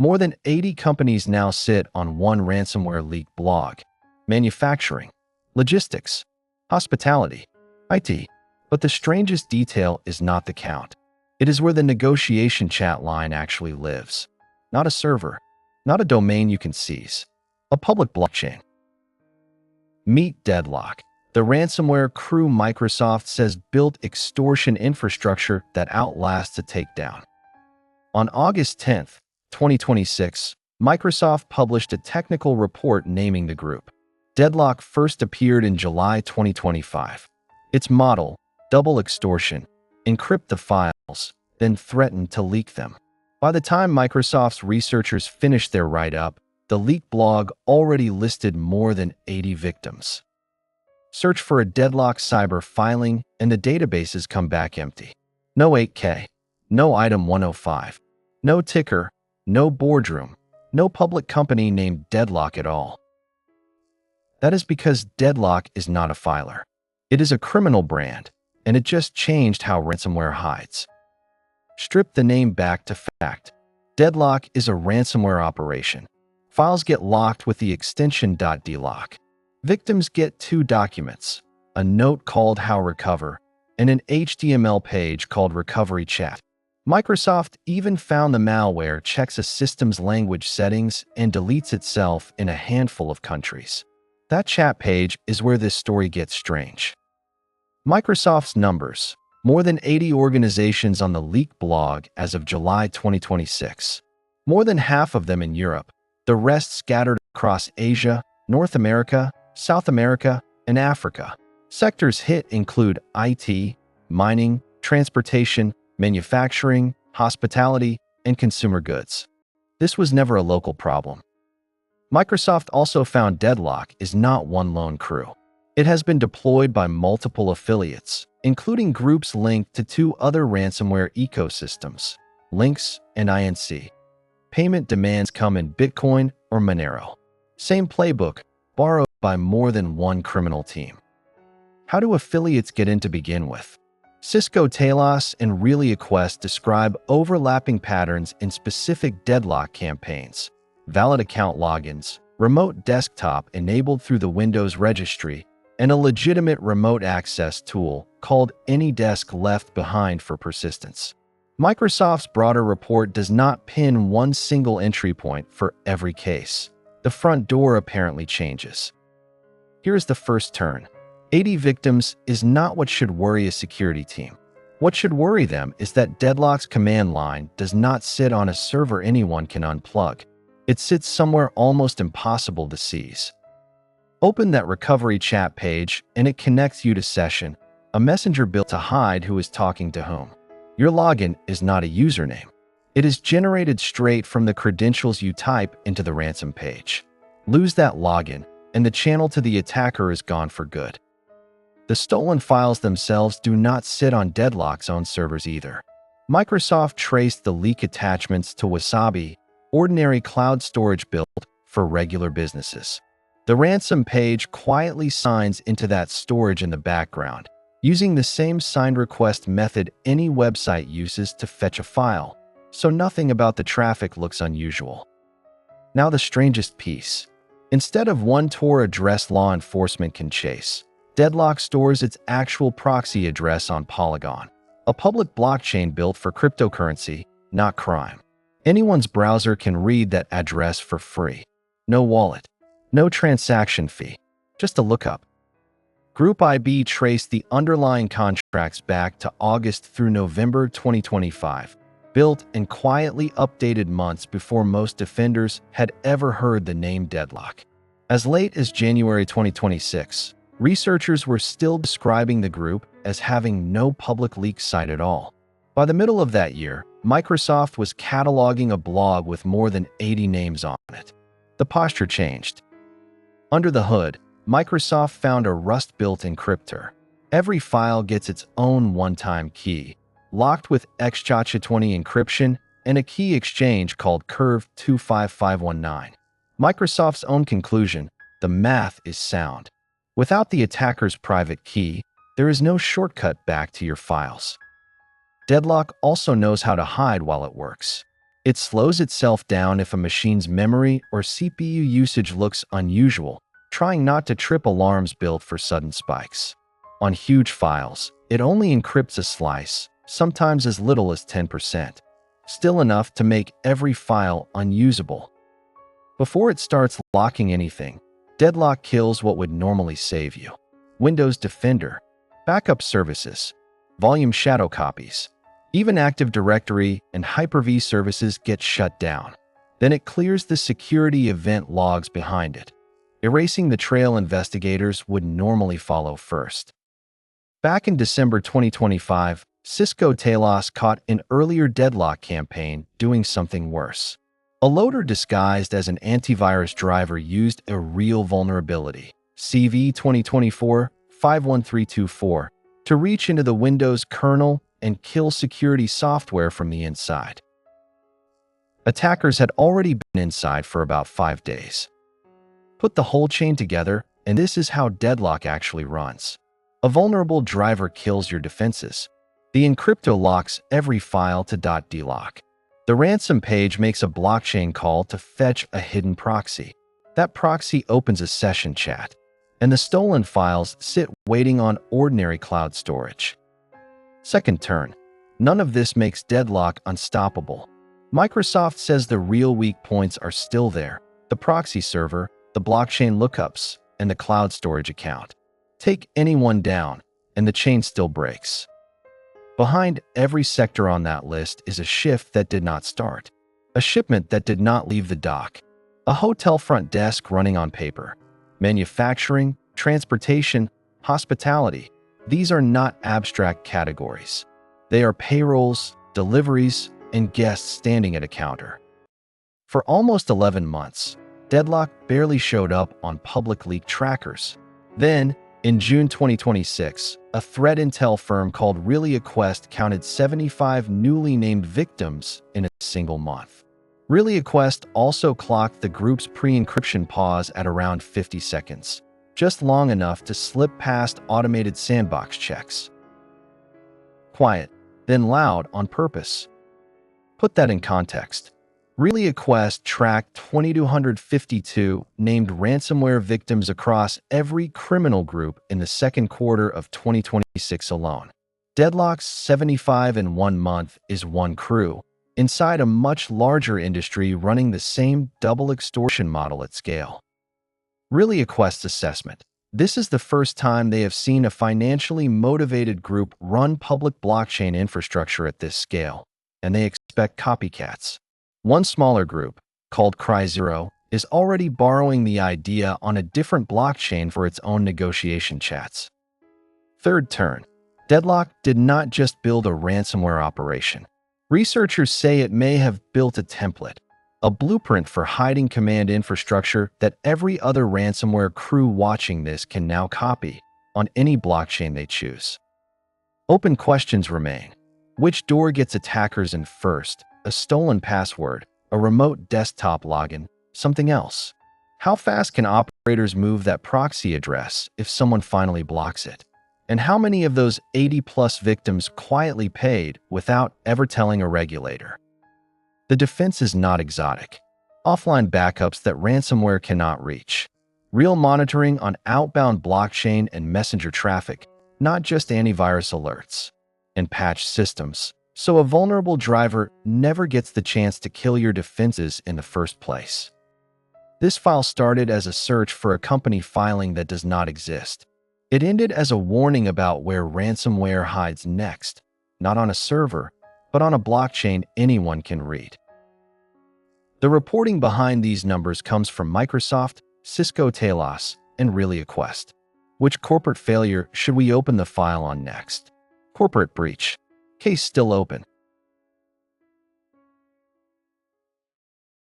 More than 80 companies now sit on one ransomware leak blog: manufacturing, logistics, hospitality, IT. But the strangest detail is not the count. It is where the negotiation chat line actually lives. Not a server, not a domain you can seize, a public blockchain. Meet DeadLock, the ransomware crew Microsoft says built extortion infrastructure that outlasts a takedown. On August 10, 2026, Microsoft published a technical report naming the group. DeadLock first appeared in July 2025. Its model, double extortion, encrypt the files, then threaten to leak them. By the time Microsoft's researchers finished their write-up, the leak blog already listed more than 80 victims. Search for a DeadLock cyber filing and the databases come back empty. No 8K, no item 105, no ticker, no boardroom, no public company named DeadLock at all. That is because DeadLock is not a filer. It is a criminal brand, and it just changed how ransomware hides. Strip the name back to fact. DeadLock is a ransomware operation. Files get locked with the extension .dlock. Victims get two documents, a note called How Recover and an HTML page called Recovery Chat. Microsoft even found the malware checks a system's language settings and deletes itself in a handful of countries. That chat page is where this story gets strange. Microsoft's numbers: more than 80 organizations on the leak blog as of July 2026. More than half of them in Europe, the rest scattered across Asia, North America, South America, and Africa. Sectors hit include IT, mining, transportation, manufacturing, hospitality, and consumer goods. This was never a local problem. Microsoft also found DeadLock is not one lone crew. It has been deployed by multiple affiliates, including groups linked to two other ransomware ecosystems, Lynx and INC. Payment demands come in Bitcoin or Monero. Same playbook, borrowed by more than one criminal team. How do affiliates get in to begin with? Cisco, Talos, and ReliaQuest describe overlapping patterns in specific DeadLock campaigns: valid account logins, remote desktop enabled through the Windows registry, and a legitimate remote access tool called AnyDesk left behind for persistence. Microsoft's broader report does not pin one single entry point for every case. The front door apparently changes. Here is the first turn. 80 victims is not what should worry a security team. What should worry them is that DeadLock's command line does not sit on a server anyone can unplug. It sits somewhere almost impossible to seize. Open that recovery chat page and it connects you to session, a messenger built to hide who is talking to whom. Your login is not a username. It is generated straight from the credentials you type into the ransom page. Lose that login, and the channel to the attacker is gone for good. The stolen files themselves do not sit on DeadLock's own servers either. Microsoft traced the leak attachments to Wasabi, ordinary cloud storage built for regular businesses. The ransom page quietly signs into that storage in the background, using the same signed request method any website uses to fetch a file, so nothing about the traffic looks unusual. Now the strangest piece. Instead of one Tor address law enforcement can chase, DeadLock stores its actual proxy address on Polygon, a public blockchain built for cryptocurrency, not crime. Anyone's browser can read that address for free. No wallet, no transaction fee, just a lookup. Group IB traced the underlying contracts back to August through November 2025, built and quietly updated months before most defenders had ever heard the name DeadLock. As late as January 2026, researchers were still describing the group as having no public leak site at all. By the middle of that year, Microsoft was cataloging a blog with more than 80 names on it. The posture changed. Under the hood, Microsoft found a Rust-built encryptor. Every file gets its own one-time key, locked with XCHA20 encryption and a key exchange called Curve 25519. Microsoft's own conclusion: the math is sound. Without the attacker's private key, there is no shortcut back to your files. DeadLock also knows how to hide while it works. It slows itself down if a machine's memory or CPU usage looks unusual, trying not to trip alarms built for sudden spikes. On huge files, it only encrypts a slice, sometimes as little as 10%, still enough to make every file unusable. Before it starts locking anything, DeadLock kills what would normally save you. Windows Defender, backup services, volume shadow copies, even Active Directory and Hyper-V services get shut down. Then it clears the security event logs behind it, erasing the trail investigators would normally follow first. Back in December 2025, Cisco Talos caught an earlier DeadLock campaign doing something worse. A loader disguised as an antivirus driver used a real vulnerability, CV 2024-51324, to reach into the Windows kernel and kill security software from the inside. Attackers had already been inside for about 5 days. Put the whole chain together, and this is how DeadLock actually runs. A vulnerable driver kills your defenses. The encryptor locks every file to .dlock. The ransom page makes a blockchain call to fetch a hidden proxy. That proxy opens a session chat, and the stolen files sit waiting on ordinary cloud storage. Second turn. None of this makes DeadLock unstoppable. Microsoft says the real weak points are still there: the proxy server, the blockchain lookups, and the cloud storage account. Take anyone down, and the chain still breaks. Behind every sector on that list is a shift that did not start, a shipment that did not leave the dock, a hotel front desk running on paper. Manufacturing, transportation, hospitality, these are not abstract categories. They are payrolls, deliveries, and guests standing at a counter. For almost 11 months, DeadLock barely showed up on public leak trackers. Then, in June 2026, a threat intel firm called ReliaQuest counted 75 newly named victims in a single month. ReliaQuest also clocked the group's pre-encryption pause at around 50 seconds, just long enough to slip past automated sandbox checks. Quiet, then loud on purpose. Put that in context. ReliaQuest tracked 2,252 named ransomware victims across every criminal group in the second quarter of 2026 alone. DeadLock's 75 in 1 month is one crew, inside a much larger industry running the same double extortion model at scale. ReliaQuest's assessment: this is the first time they have seen a financially motivated group run public blockchain infrastructure at this scale, and they expect copycats. One smaller group, called Cry0, is already borrowing the idea on a different blockchain for its own negotiation chats. Third turn. DeadLock did not just build a ransomware operation. Researchers say it may have built a template, a blueprint for hiding command infrastructure that every other ransomware crew watching this can now copy on any blockchain they choose. Open questions remain. Which door gets attackers in first? A stolen password, a remote desktop login, something else? How fast can operators move that proxy address if someone finally blocks it? And how many of those 80+ victims quietly paid without ever telling a regulator? The defense is not exotic. Offline backups that ransomware cannot reach. Real monitoring on outbound blockchain and messenger traffic, not just antivirus alerts. And patch systems, so a vulnerable driver never gets the chance to kill your defenses in the first place. This file started as a search for a company filing that does not exist. It ended as a warning about where ransomware hides next, not on a server, but on a blockchain anyone can read. The reporting behind these numbers comes from Microsoft, Cisco Talos, and ReliaQuest. Which corporate failure should we open the file on next? Corporate breach. Case still open.